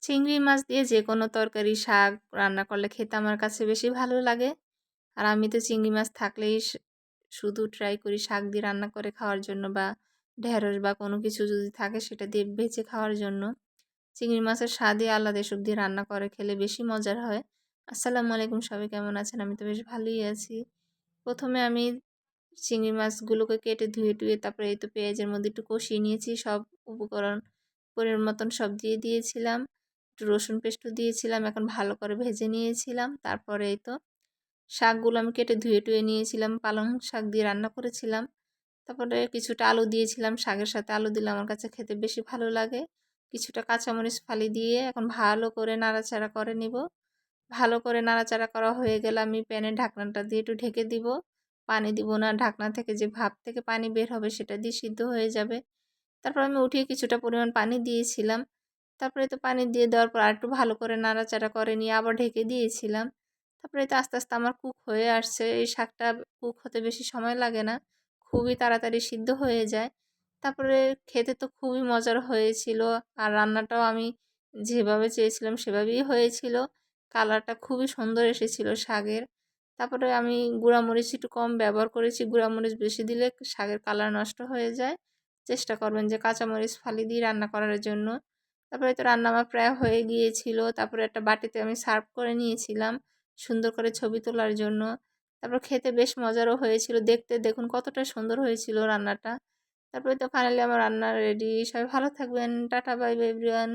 চিংড়ি মাছ দিয়ে যেকোনো তরকারি, শাক রান্না করলে খেতে আমার কাছে বেশি ভালো লাগে। আর আমি তো চিংড়ি মাছ থাকলেই শুধু ট্রাই করি শাক দিয়ে রান্না করে খাওয়ার জন্য বা ঢেঁড়স বা কোনো কিছু যদি থাকে সেটা দিয়ে ভেজে খাওয়ার জন্য। চিংড়ি মাছের স্বাদই আলাদা, এসব দিয়ে রান্না করে খেলে বেশি মজার হয়। আসসালামু আলাইকুম, সবাই কেমন আছেন? আমি তো বেশ ভালোই আছি। প্রথমে আমি চিংড়ি মাছগুলোকে কেটে ধুয়ে তারপরে এই তো পেঁয়াজের মধ্যে একটু কষিয়ে নিয়েছি। সব উপকরণ পরিমাণ মতন সব দিয়ে দিয়েছিলাম। একটু রসুন পেস্টও দিয়েছিলাম। এখন ভালো করে ভেজে নিয়েছিলাম। তারপরে এই তো শাকগুলো আমি কেটে ধুয়ে নিয়েছিলাম। পালং শাক দিয়ে রান্না করেছিলাম। তারপরে কিছুটা আলু দিয়েছিলাম। শাকের সাথে আলু দিলে আমার কাছে খেতে বেশি ভালো লাগে। কিছুটা কাঁচামরিচ ফালি দিয়ে এখন ভালো করে নাড়াচাড়া করে নিব। ভালো করে নাড়াচাড়া করা হয়ে গেলে আমি প্যানের ঢাকনাটা দিয়ে একটু ঢেকে দিব। পানি দিব না, ঢাকনা থেকে যে ভাপ থেকে পানি বের হবে সেটা দিয়ে সিদ্ধ হয়ে যাবে। তারপর আমি উঠিয়ে কিছুটা পরিমাণ পানি দিয়েছিলাম। তারপরে তো পানি দিয়ে দেওয়ার পর আরেকটু ভালো করে নাড়াচাড়া করে নিয়ে আবার ঢেকে দিয়েছিলাম। তারপরে তো আস্তে আস্তে আমার কুক হয়ে আসছে। এই শাকটা কুক হতে বেশি সময় লাগে না, খুবই তাড়াতাড়ি সিদ্ধ হয়ে যায়। তারপরে খেতে তো খুবই মজার হয়েছিল। আর রান্নাটাও আমি যেভাবে চেয়েছিলাম সেভাবেই হয়েছিল। কালারটা খুবই সুন্দর এসেছিল শাকের। তারপরে আমি গুঁড়ামরিচ একটু কম ব্যবহার করেছি। গুঁড়ামরিচ বেশি দিলে শাকের কালার নষ্ট হয়ে যায়। চেষ্টা করবেন যে কাঁচামরিচ ফালি দিয়ে রান্না করার জন্য। তারপরে তো রান্না আমার প্রায় হয়ে গিয়েছিল। তারপরে একটা বাটিতে আমি সার্ভ করে নিয়েছিলাম সুন্দর করে ছবি তোলার জন্য। তারপর খেতে বেশ মজারও হয়েছিল। দেখতে দেখুন কতটা সুন্দর হয়েছিল রান্নাটা। তারপরে তো ফাইনালি আমার রান্না রেডি। সবাই ভালো থাকবেন। Tata, bye bye everyone.